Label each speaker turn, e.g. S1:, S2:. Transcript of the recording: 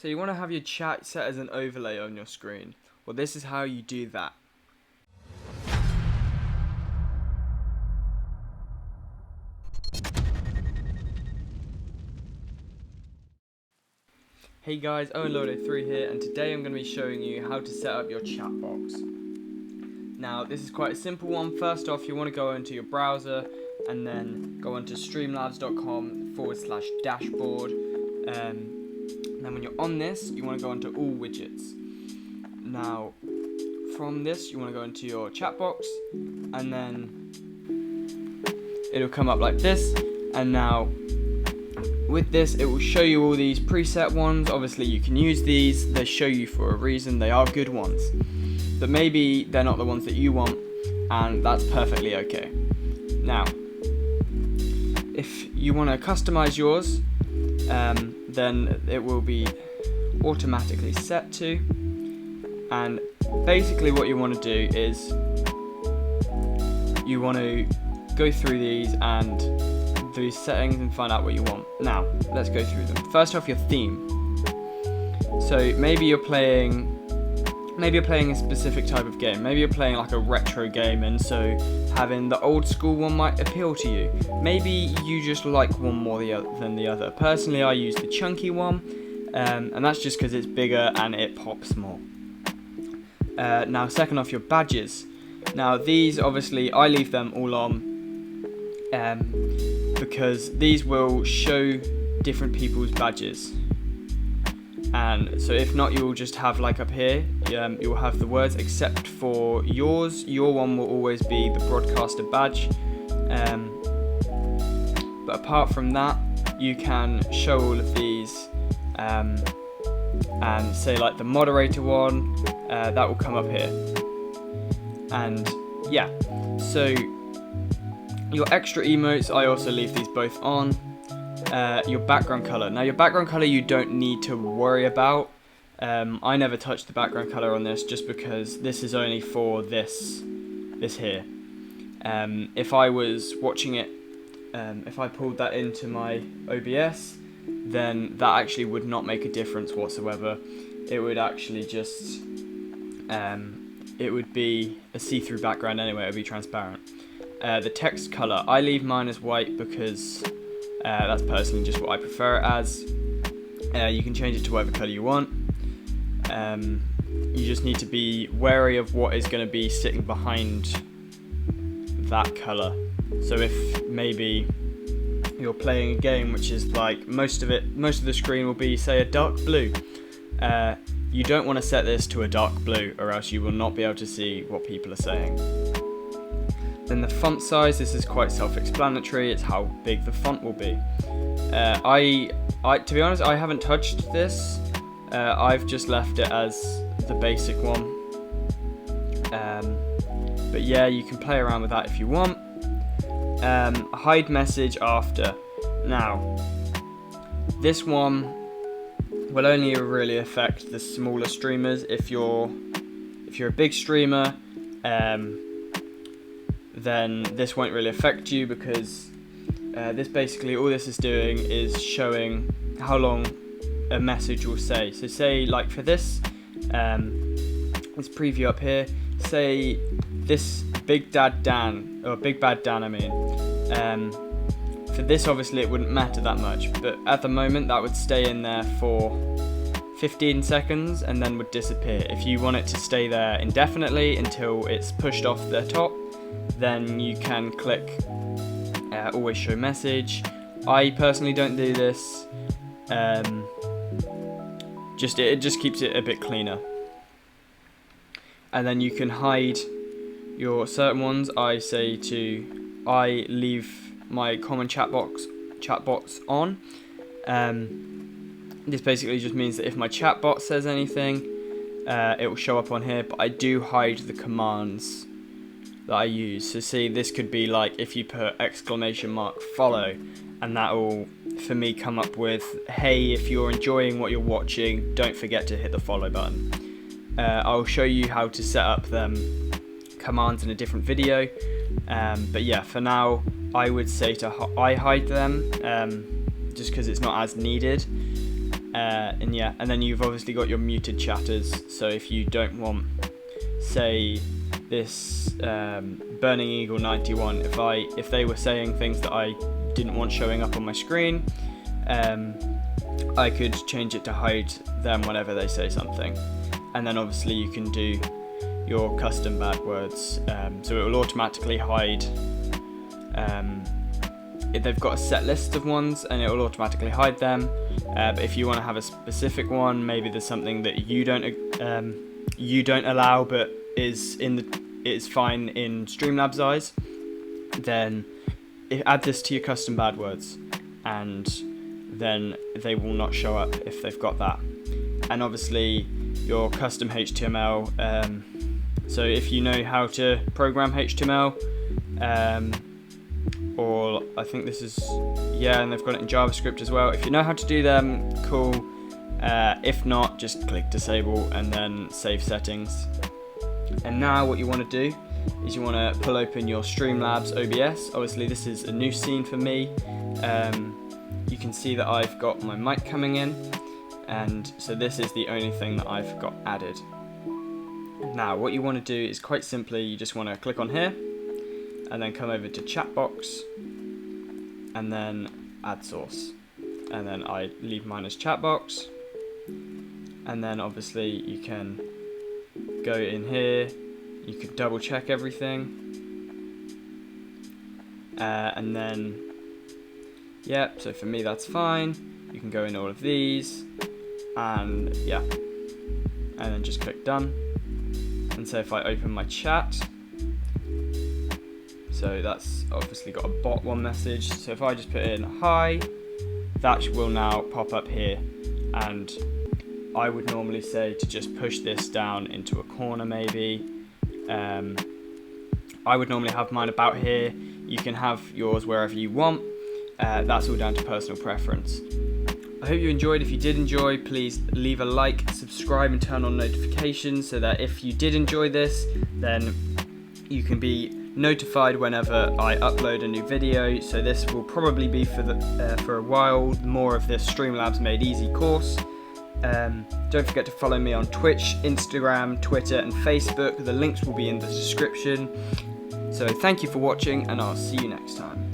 S1: So you want to have your chat set as an overlay on your screen. Well, this is how you do that. Hey guys, OwenLodo3 here, and today I'm going to be showing you how to set up your chat box. Now, this is quite a simple one. First off, you want to go into your browser and then go onto streamlabs.com/dashboard. And then when you're on this, you want to go into all widgets. Now, from this, you want to go into your chat box, and then it'll come up like this. And now, with this, it will show you all these preset ones. Obviously, you can use these. They show you for a reason. They are good ones. But maybe they're not the ones that you want, and that's perfectly okay. Now, if you want to customize yours, then it will be automatically set to. And basically what you want to do is you want to go through these and these settings and find out what you want. Now, let's go through them. First off, your theme. So maybe you're playing a specific type of game. Maybe you're playing like a retro game, and so having the old school one might appeal to you. Maybe you just like one more than the other. Personally, I use the chunky one, and that's just because it's bigger and it pops more. Now, second off, your badges. Now, these obviously I leave them all on because these will show different people's badges. And so if not, you'll just have like up here, you'll have the words except for yours. Your one will always be the broadcaster badge. But apart from that, you can show all of these and say like the moderator one, that will come up here. And yeah, so your extra emotes, I also leave these both on. Your background color. Now, your background color you don't need to worry about. I never touched the background color on this just because this is only for this here. If I was watching it, if I pulled that into my OBS, then that actually would not make a difference whatsoever. It would actually just, it would be a see-through background anyway. It would be transparent. The text color, I leave mine as white because that's personally just what I prefer it as. You can change it to whatever colour you want. You just need to be wary of what is going to be sitting behind that colour. So if maybe you're playing a game which is like most of the screen will be, say, a dark blue, you don't want to set this to a dark blue, or else you will not be able to see what people are saying. Then the font size, this is quite self-explanatory. It's how big the font will be. To be honest, I haven't touched this. I've just left it as the basic one. But yeah, you can play around with that if you want. Hide message after. Now, this one will only really affect the smaller streamers. If you're a big streamer, then this won't really affect you, because this basically, all this is doing is showing how long a message will say. So say like for this, let's preview up here, say this Big Bad Dan, I mean, for this obviously it wouldn't matter that much, but at the moment that would stay in there for 15 seconds and then would disappear. If you want it to stay there indefinitely until it's pushed off the top, then you can click always show message. I personally don't do this. It just keeps it a bit cleaner. And then you can hide your certain ones. I leave my common chat box on. This basically just means that if my chat bot says anything, it will show up on here, but I do hide the commands that I use. So see, this could be like if you put !follow, and that will for me come up with, hey, if you're enjoying what you're watching, don't forget to hit the follow button. I'll show you how to set up them commands in a different video, but yeah, for now I would say I hide them just because it's not as needed. And yeah, and then you've obviously got your muted chatters. So if you don't want, say, this Burning Eagle 91, if they were saying things that I didn't want showing up on my screen, I could change it to hide them whenever they say something. And then obviously you can do your custom bad words, so it will automatically hide. They've got a set list of ones and it will automatically hide them, but if you want to have a specific one, maybe there's something that you don't allow but is fine in Streamlabs' eyes, then add this to your custom bad words, and then they will not show up if they've got that. And obviously your custom HTML, so if you know how to program HTML, or I think this is, yeah, and they've got it in JavaScript as well. If you know how to do them, cool. If not, just click disable and then save settings. And now what you want to do is you want to pull open your Streamlabs OBS. Obviously this is a new scene for me. You can see that I've got my mic coming in, and so this is the only thing that I've got added. Now what you want to do is quite simply, you just want to click on here and then come over to chat box and then add source, and then I leave mine as chat box. And then obviously you can go in here, you can double check everything, and then yeah, so for me that's fine. You can go in all of these, and yeah, and then just click done. And so if I open my chat, so that's obviously got a bot one message, so if I just put in hi, that will now pop up here, and I would normally say to just push this down into a corner maybe. I would normally have mine about here. You can have yours wherever you want. That's all down to personal preference. I hope you enjoyed. If you did enjoy, please leave a like, subscribe and turn on notifications so that if you did enjoy this, then you can be notified whenever I upload a new video. So this will probably be for a while, more of this Streamlabs Made Easy course. Don't forget to follow me on Twitch, Instagram, Twitter and Facebook. The links will be in the description. So thank you for watching, and I'll see you next time.